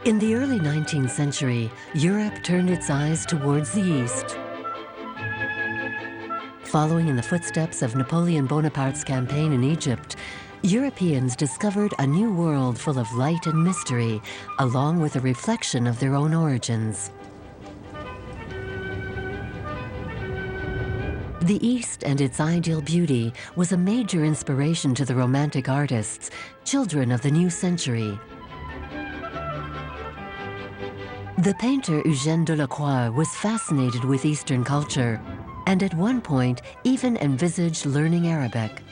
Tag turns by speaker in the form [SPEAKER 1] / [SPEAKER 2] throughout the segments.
[SPEAKER 1] In the early 19th century, Europe turned its eyes towards the East. Following in the footsteps of Napoleon Bonaparte's campaign in Egypt, Europeans discovered a new world full of light and mystery, along with a reflection of their own origins. The East and its ideal beauty was a major inspiration to the Romantic artists, children of the new century. The painter Eugene Delacroix was fascinated with Eastern culture, and at one point even envisaged learning Arabic.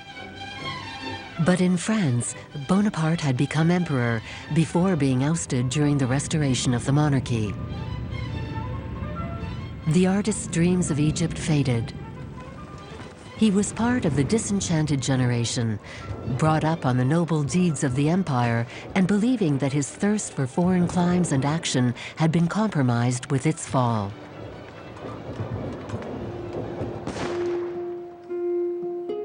[SPEAKER 1] But in France, Bonaparte had become emperor before being ousted during the restoration of the monarchy. The artist's dreams of Egypt faded. He was part of the disenchanted generation, brought up on the noble deeds of the empire and believing that his thirst for foreign climes and action had been compromised with its fall.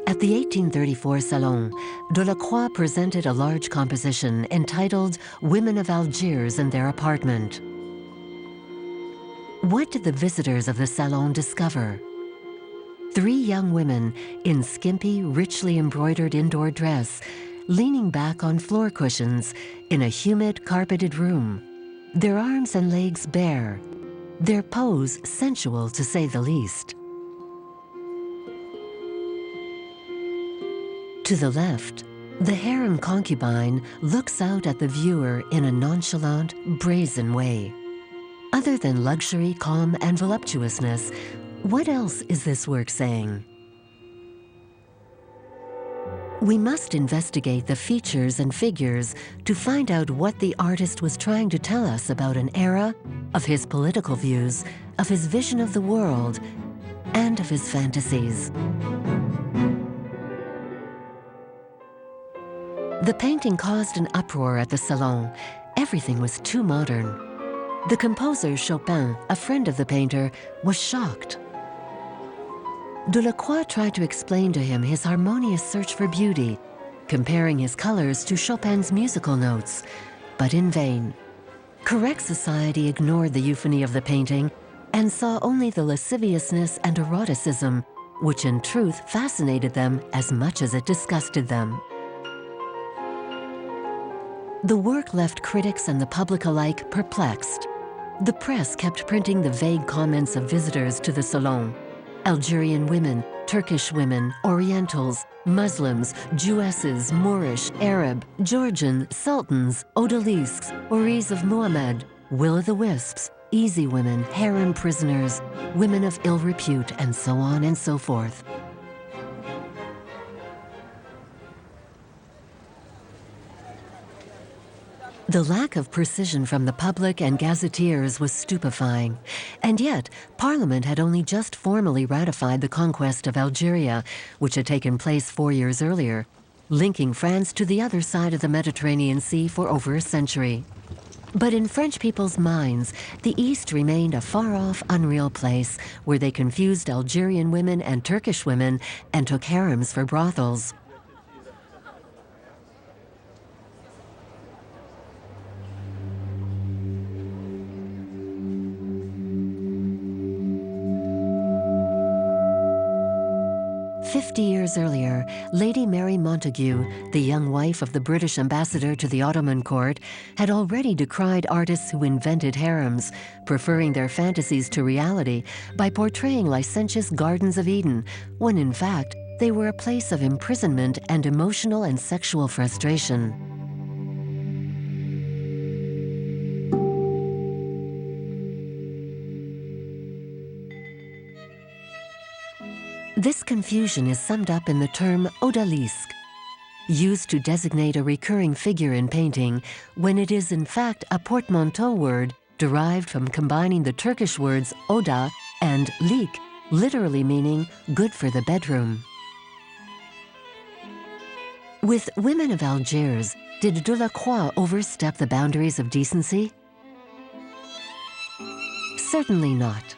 [SPEAKER 1] At the 1834 Salon, Delacroix presented a large composition entitled Women of Algiers and Their Apartment. What did the visitors of the Salon discover? 3 young women in skimpy, richly embroidered indoor dress, leaning back on floor cushions in a humid, carpeted room, their arms and legs bare, their pose sensual to say the least. To the left, the harem concubine looks out at the viewer in a nonchalant, brazen way. Other than luxury, calm, and voluptuousness, what else is this work saying? We must investigate the features and figures to find out what the artist was trying to tell us about an era, of his political views, of his vision of the world, and of his fantasies. The painting caused an uproar at the Salon. Everything was too modern. The composer Chopin, a friend of the painter, was shocked. Delacroix tried to explain to him his harmonious search for beauty, comparing his colors to Chopin's musical notes, but in vain. Correct society ignored the euphony of the painting and saw only the lasciviousness and eroticism, which in truth fascinated them as much as it disgusted them. The work left critics and the public alike perplexed. The press kept printing the vague comments of visitors to the Salon. Algerian women, Turkish women, Orientals, Muslims, Jewesses, Moorish, Arab, Georgian, sultans, odalisques, houris of Muhammad, will-o'-the-wisps, easy women, harem prisoners, women of ill repute, and so on and so forth. The lack of precision from the public and gazetteers was stupefying. And yet, Parliament had only just formally ratified the conquest of Algeria, which had taken place 4 years earlier, linking France to the other side of the Mediterranean Sea for over a century. But in French people's minds, the East remained a far-off, unreal place where they confused Algerian women and Turkish women and took harems for brothels. "50 years earlier, Lady Mary Montagu, the young wife of the British ambassador to the Ottoman court, had already decried artists who invented harems, preferring their fantasies to reality by portraying licentious gardens of Eden, when in fact they were a place of imprisonment and emotional and sexual frustration. This confusion is summed up in the term odalisque, used to designate a recurring figure in painting when it is in fact a portmanteau word derived from combining the Turkish words oda and lik, literally meaning good for the bedroom. With Women of Algiers, did Delacroix overstep the boundaries of decency? Certainly not.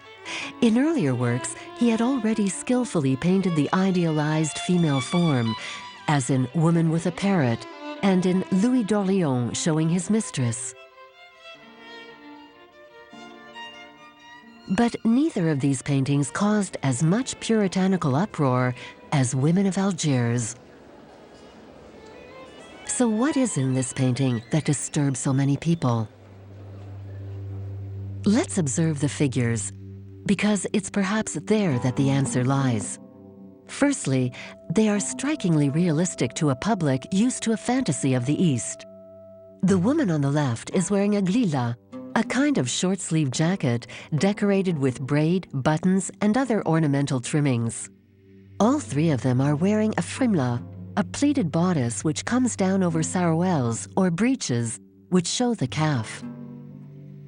[SPEAKER 1] In earlier works, he had already skillfully painted the idealized female form, as in Woman with a Parrot and in Louis d'Orléans showing his mistress. But neither of these paintings caused as much puritanical uproar as Women of Algiers. So what is in this painting that disturbs so many people? Let's observe the figures, because it's perhaps there that the answer lies. Firstly, they are strikingly realistic to a public used to a fantasy of the East. The woman on the left is wearing a glila, a kind of short-sleeved jacket decorated with braid, buttons, and other ornamental trimmings. All three of them are wearing a frimla, a pleated bodice which comes down over sarouels or breeches, which show the calf.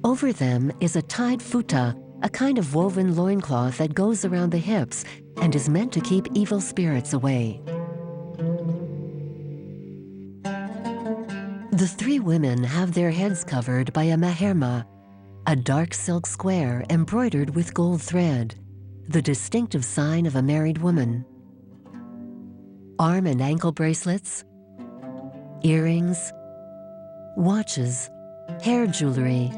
[SPEAKER 1] Over them is a tied futa, a kind of woven loincloth that goes around the hips and is meant to keep evil spirits away. The three women have their heads covered by a maherma, a dark silk square embroidered with gold thread, the distinctive sign of a married woman. Arm and ankle bracelets, earrings, watches, hair jewelry,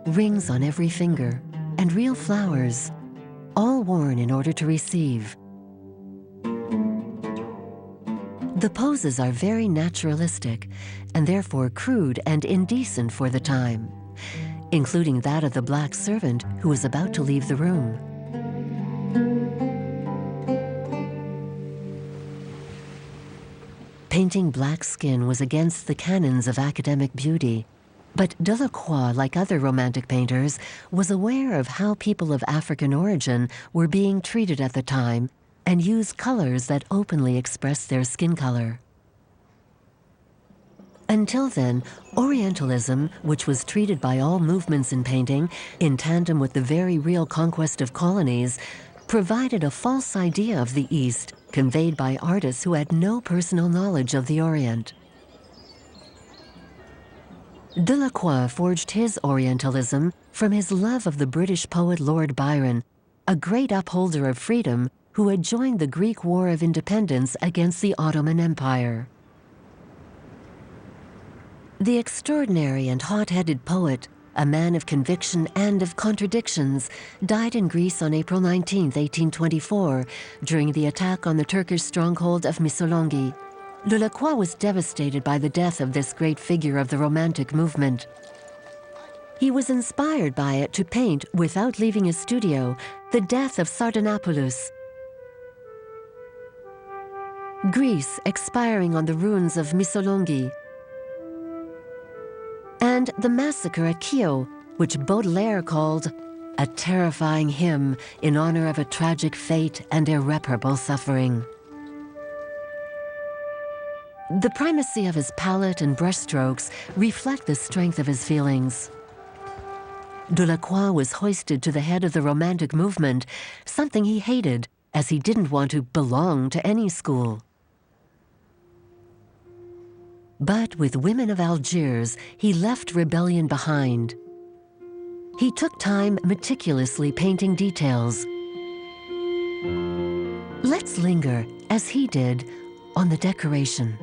[SPEAKER 1] rings on every finger, and real flowers, all worn in order to receive. The poses are very naturalistic and therefore crude and indecent for the time, including that of the black servant who is about to leave the room. Painting black skin was against the canons of academic beauty, but Delacroix, like other Romantic painters, was aware of how people of African origin were being treated at the time and used colors that openly expressed their skin color. Until then, Orientalism, which was treated by all movements in painting in tandem with the very real conquest of colonies, provided a false idea of the East conveyed by artists who had no personal knowledge of the Orient. Delacroix forged his Orientalism from his love of the British poet Lord Byron, a great upholder of freedom who had joined the Greek War of Independence against the Ottoman Empire. The extraordinary and hot-headed poet, a man of conviction and of contradictions, died in Greece on April 19, 1824, during the attack on the Turkish stronghold of Missolonghi. Delacroix was devastated by the death of this great figure of the Romantic movement. He was inspired by it to paint, without leaving his studio, the death of Sardanapalus. Greece expiring on the ruins of Missolonghi, and the massacre at Kio, which Baudelaire called a terrifying hymn in honor of a tragic fate and irreparable suffering. The primacy of his palette and brushstrokes reflect the strength of his feelings. Delacroix was hoisted to the head of the Romantic movement, something he hated, as he didn't want to belong to any school. But with Women of Algiers, he left rebellion behind. He took time meticulously painting details. Let's linger, as he did, on the decoration.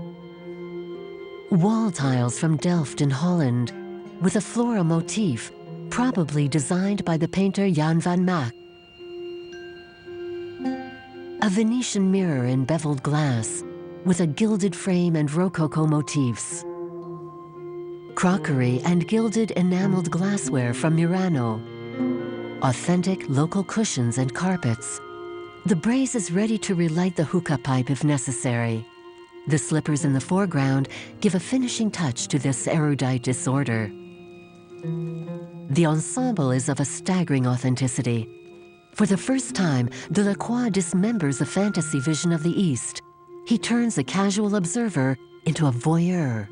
[SPEAKER 1] Wall tiles from Delft in Holland, with a floral motif, probably designed by the painter Jan van Mack. A Venetian mirror in beveled glass, with a gilded frame and rococo motifs. Crockery and gilded enameled glassware from Murano. Authentic local cushions and carpets. The braise is ready to relight the hookah pipe if necessary. The slippers in the foreground give a finishing touch to this erudite disorder. The ensemble is of a staggering authenticity. For the first time, Delacroix dismembers the fantasy vision of the East. He turns a casual observer into a voyeur.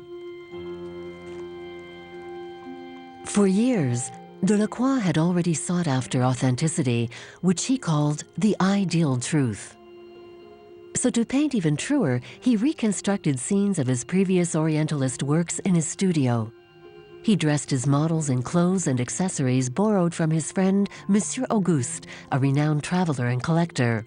[SPEAKER 1] For years, Delacroix had already sought after authenticity, which he called the ideal truth. So to paint even truer, he reconstructed scenes of his previous Orientalist works in his studio. He dressed his models in clothes and accessories borrowed from his friend Monsieur Auguste, a renowned traveler and collector.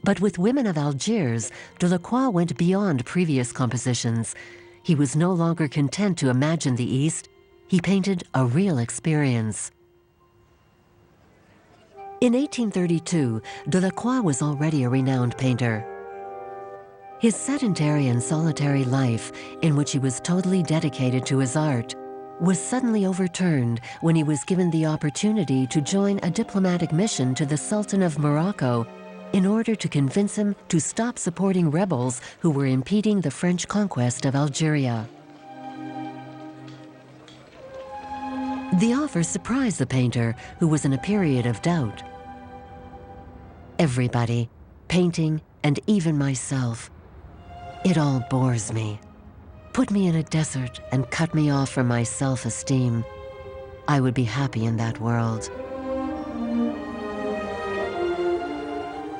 [SPEAKER 1] But with Women of Algiers, Delacroix went beyond previous compositions. He was no longer content to imagine the East. He painted a real experience. In 1832, Delacroix was already a renowned painter. His sedentary and solitary life, in which he was totally dedicated to his art, was suddenly overturned when he was given the opportunity to join a diplomatic mission to the Sultan of Morocco in order to convince him to stop supporting rebels who were impeding the French conquest of Algeria. The offer surprised the painter, who was in a period of doubt. Everybody, painting, and even myself, it all bores me. Put me in a desert and cut me off from my self-esteem. I would be happy in that world.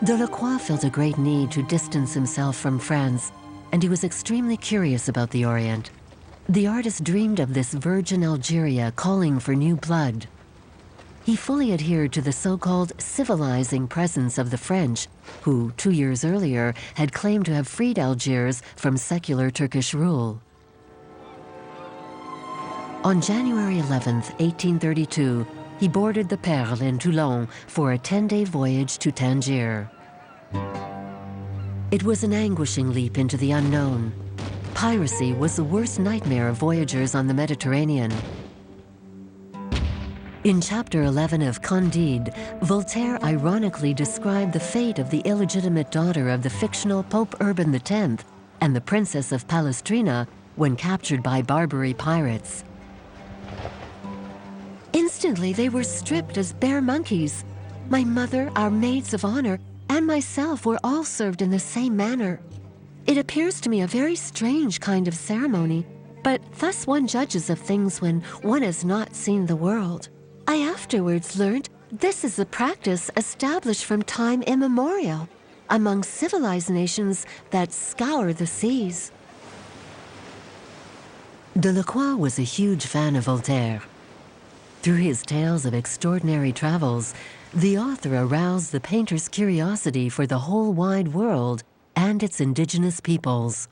[SPEAKER 1] Delacroix felt a great need to distance himself from France, and he was extremely curious about the Orient. The artist dreamed of this virgin Algeria calling for new blood. He fully adhered to the so-called civilizing presence of the French, who 2 years earlier had claimed to have freed Algiers from secular Turkish rule. On January 11, 1832, he boarded the Perle in Toulon for a 10-day voyage to Tangier. It was an anguishing leap into the unknown. Piracy was the worst nightmare of voyagers on the Mediterranean. In Chapter 11 of Candide, Voltaire ironically described the fate of the illegitimate daughter of the fictional Pope Urban X and the Princess of Palestrina when captured by Barbary pirates. Instantly, they were stripped as bare monkeys. My mother, our maids of honor, and myself were all served in the same manner. It appears to me a very strange kind of ceremony, but thus one judges of things when one has not seen the world. I afterwards learned this is a practice established from time immemorial among civilized nations that scour the seas. Delacroix was a huge fan of Voltaire. Through his tales of extraordinary travels, the author aroused the painter's curiosity for the whole wide world and its indigenous peoples.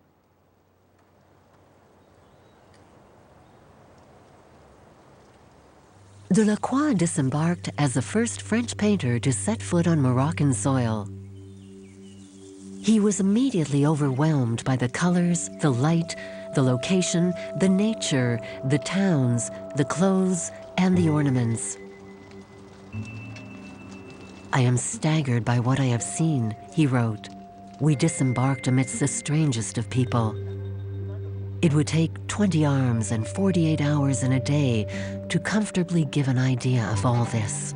[SPEAKER 1] Delacroix disembarked as the first French painter to set foot on Moroccan soil. He was immediately overwhelmed by the colors, the light, the location, the nature, the towns, the clothes, and the ornaments. I am staggered by what I have seen, he wrote. We disembarked amidst the strangest of people. It would take 20 arms and 48 hours in a day to comfortably give an idea of all this.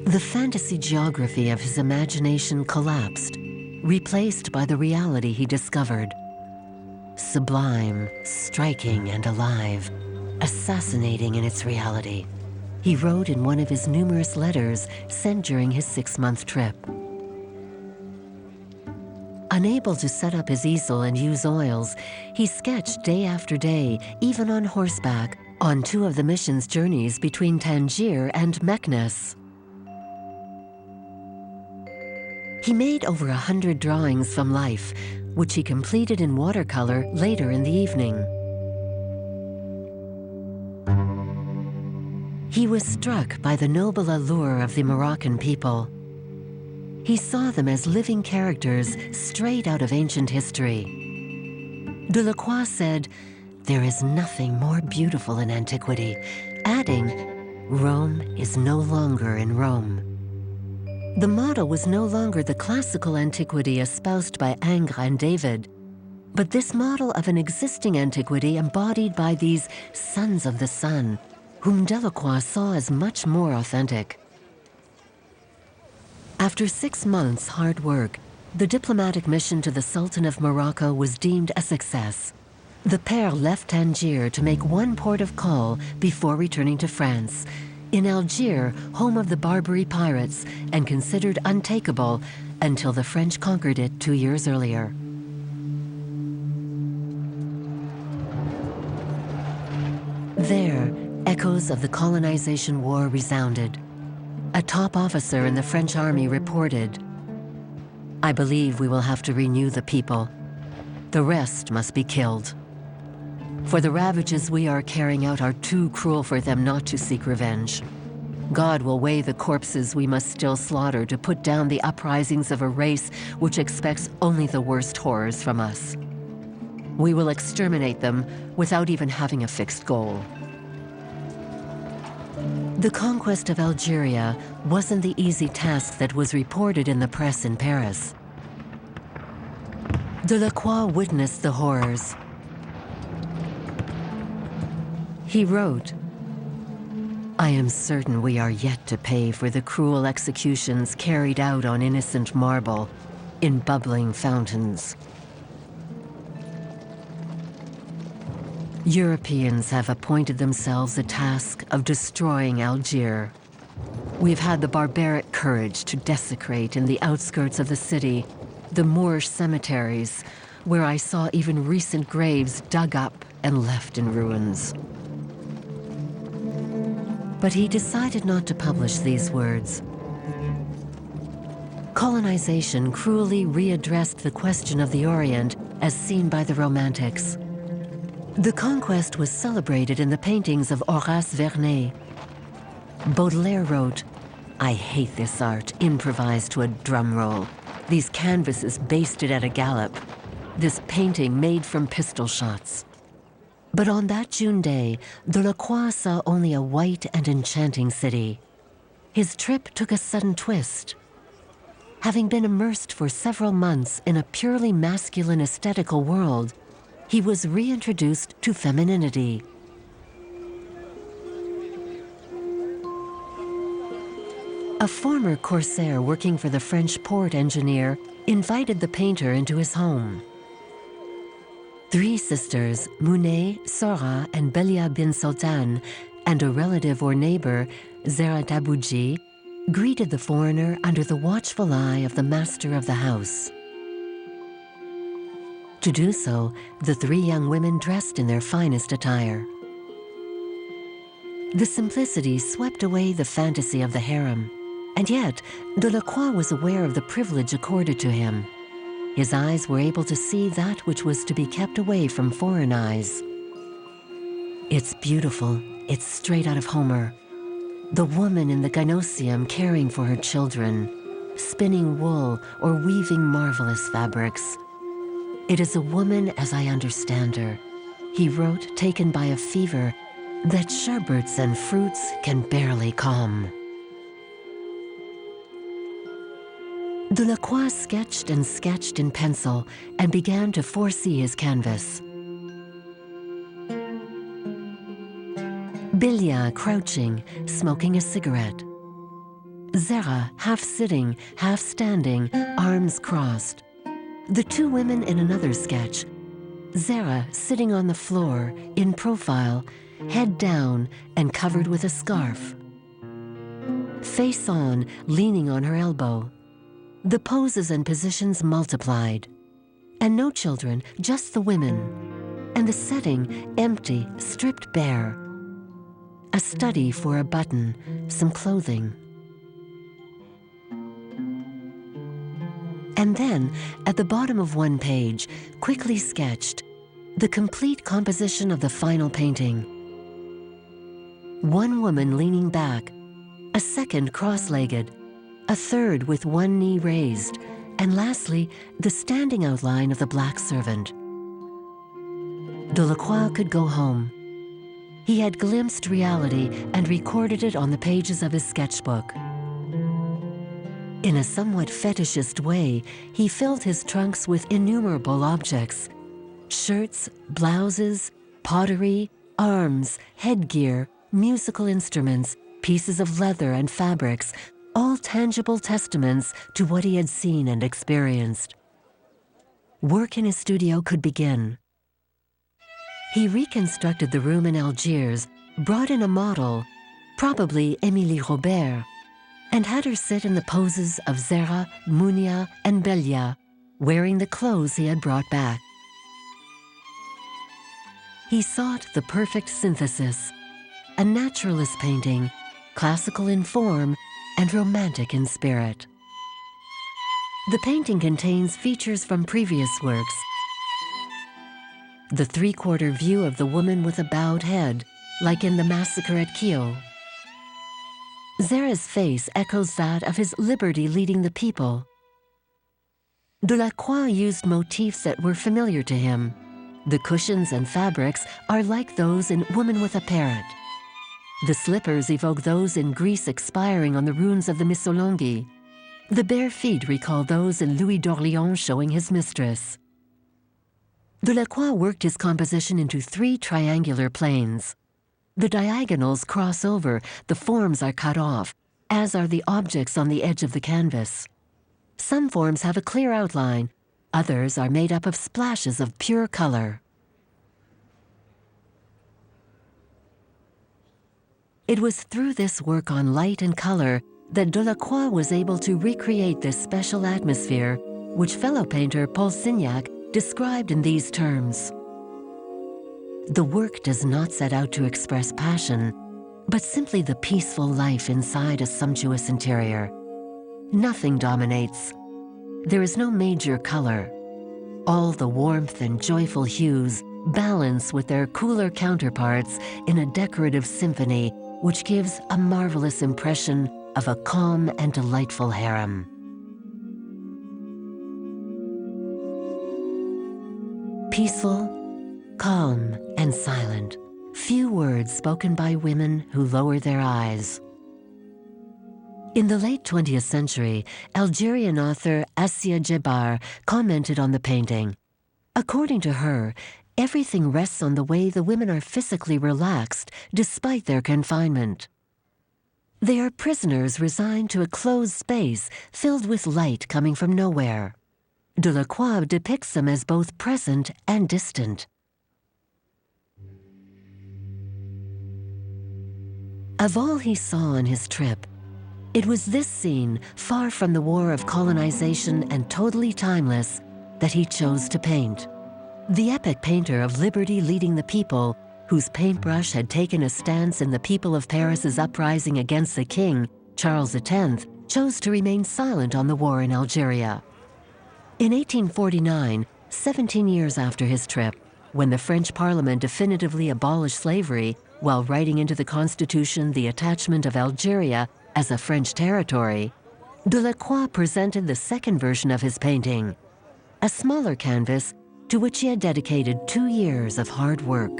[SPEAKER 1] The fantasy geography of his imagination collapsed, replaced by the reality he discovered. Sublime, striking, and alive, assassinating in its reality, he wrote in one of his numerous letters sent during his 6-month trip. Unable to set up his easel and use oils, he sketched day after day, even on horseback, on 2 of the mission's journeys between Tangier and Meknes. He made over 100 drawings from life, which he completed in watercolor later in the evening. He was struck by the noble allure of the Moroccan people. He saw them as living characters straight out of ancient history. Delacroix said, "There is nothing more beautiful in antiquity," adding, "Rome is no longer in Rome." The model was no longer the classical antiquity espoused by Ingres and David, but this model of an existing antiquity embodied by these sons of the sun, whom Delacroix saw as much more authentic. After 6 months' hard work, the diplomatic mission to the Sultan of Morocco was deemed a success. The pair left Tangier to make one port of call before returning to France, in Algiers, home of the Barbary pirates, and considered untakeable until the French conquered it 2 years earlier. There, echoes of the colonization war resounded. A top officer in the French army reported, "I believe we will have to renew the people. The rest must be killed." For the ravages we are carrying out are too cruel for them not to seek revenge. God will weigh the corpses we must still slaughter to put down the uprisings of a race which expects only the worst horrors from us. We will exterminate them without even having a fixed goal. The conquest of Algeria wasn't the easy task that was reported in the press in Paris. Delacroix witnessed the horrors. He wrote, "I am certain we are yet to pay for the cruel executions carried out on innocent marble in bubbling fountains." Europeans have appointed themselves a task of destroying Algiers. We've had the barbaric courage to desecrate in the outskirts of the city the Moorish cemeteries, where I saw even recent graves dug up and left in ruins. But he decided not to publish these words. Colonization cruelly readdressed the question of the Orient as seen by the Romantics. The conquest was celebrated in the paintings of Horace Vernet. Baudelaire wrote, "I hate this art, improvised to a drum roll. These canvases basted at a gallop. This painting made from pistol shots." But on that June day, Delacroix saw only a white and enchanting city. His trip took a sudden twist. Having been immersed for several months in a purely masculine aesthetical world, he was reintroduced to femininity. A former corsair working for the French port engineer invited the painter into his home. Three sisters, Mounet, Sora, and Belia bin Sultan, and a relative or neighbor, Zera Tabouji, greeted the foreigner under the watchful eye of the master of the house. To do so, the three young women dressed in their finest attire. The simplicity swept away the fantasy of the harem, and yet Delacroix was aware of the privilege accorded to him. His eyes were able to see that which was to be kept away from foreign eyes. It's beautiful, it's straight out of Homer. The woman in the gynecium caring for her children, spinning wool or weaving marvelous fabrics. It is a woman as I understand her, he wrote, taken by a fever that sherbets and fruits can barely calm. Delacroix sketched and sketched in pencil and began to foresee his canvas. Belia crouching, smoking a cigarette. Zera half sitting, half standing, arms crossed. The two women in another sketch. Zera sitting on the floor, in profile, head down and covered with a scarf. Face on, leaning on her elbow. The poses and positions multiplied. And no children, just the women. And the setting empty, stripped bare. A study for a button, some clothing. And then, at the bottom of one page, quickly sketched, the complete composition of the final painting. One woman leaning back, a second cross-legged, a third with one knee raised, and lastly, the standing outline of the black servant. Delacroix could go home. He had glimpsed reality and recorded it on the pages of his sketchbook. In a somewhat fetishist way, he filled his trunks with innumerable objects. Shirts, blouses, pottery, arms, headgear, musical instruments, pieces of leather and fabrics, all tangible testaments to what he had seen and experienced. Work in his studio could begin. He reconstructed the room in Algiers, brought in a model, probably Émilie Robert, and had her sit in the poses of Zera, Mounia, and Belia, wearing the clothes he had brought back. He sought the perfect synthesis, a naturalist painting, classical in form and romantic in spirit. The painting contains features from previous works. the three-quarter view of the woman with a bowed head, like in the massacre at Kio. Sere's face echoes that of his liberty leading the people. Delacroix used motifs that were familiar to him. The cushions and fabrics are like those in Woman with a Parrot. The slippers evoke those in Greece expiring on the ruins of the Missolonghi. The bare feet recall those in Louis d'Orléans showing his mistress. Delacroix worked his composition into 3 triangular planes. The diagonals cross over, the forms are cut off, as are the objects on the edge of the canvas. Some forms have a clear outline, others are made up of splashes of pure color. It was through this work on light and color that Delacroix was able to recreate this special atmosphere, which fellow painter Paul Signac described in these terms. The work does not set out to express passion, but simply the peaceful life inside a sumptuous interior. Nothing dominates. There is no major color. All the warmth and joyful hues balance with their cooler counterparts in a decorative symphony which gives a marvelous impression of a calm and delightful harem. Peaceful, calm, and silent. Few words spoken by women who lower their eyes. In the late 20th century, Algerian author Assia Djebar commented on the painting. According to her, everything rests on the way the women are physically relaxed despite their confinement. They are prisoners resigned to a closed space filled with light coming from nowhere. Delacroix depicts them as both present and distant. Of all he saw on his trip, it was this scene, far from the war of colonization and totally timeless, that he chose to paint. The epic painter of liberty leading the people, whose paintbrush had taken a stance in the people of Paris's uprising against the king, Charles X, chose to remain silent on the war in Algeria. In 1849, 17 years after his trip, when the French Parliament definitively abolished slavery while writing into the Constitution the attachment of Algeria as a French territory, Delacroix presented the second version of his painting, a smaller canvas to which he had dedicated 2 years of hard work.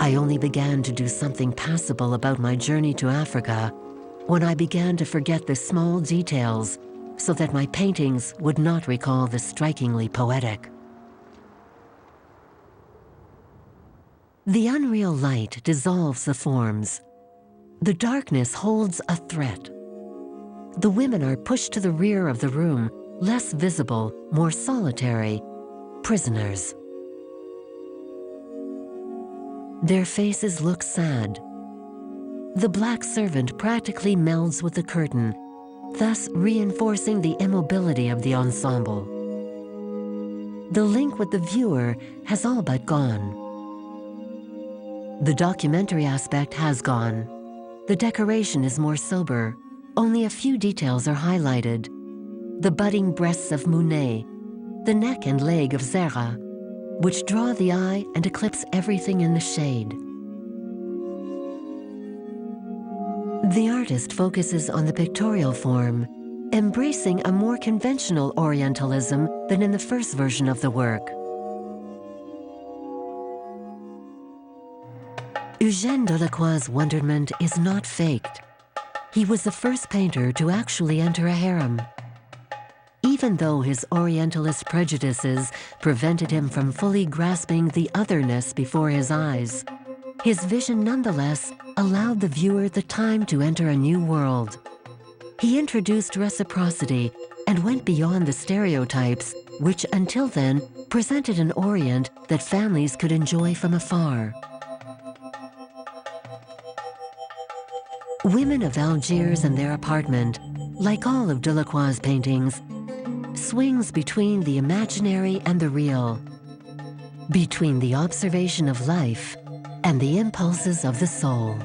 [SPEAKER 1] I only began to do something passable about my journey to Africa when I began to forget the small details so that my paintings would not recall the strikingly poetic. The unreal light dissolves the forms. The darkness holds a threat. The women are pushed to the rear of the room, less visible, more solitary, prisoners. Their faces look sad. The black servant practically melds with the curtain, thus reinforcing the immobility of the ensemble. The link with the viewer has all but gone. The documentary aspect has gone. The decoration is more sober. Only a few details are highlighted. The budding breasts of Monet, the neck and leg of Zera, which draw the eye and eclipse everything in the shade. The artist focuses on the pictorial form, embracing a more conventional Orientalism than in the first version of the work. Eugene Delacroix's wonderment is not faked. He was the first painter to actually enter a harem. Even though his Orientalist prejudices prevented him from fully grasping the otherness before his eyes, his vision nonetheless allowed the viewer the time to enter a new world. He introduced reciprocity and went beyond the stereotypes, which until then presented an Orient that families could enjoy from afar. Women of Algiers and their apartment, like all of Delacroix's paintings, swings between the imaginary and the real, between the observation of life and the impulses of the soul.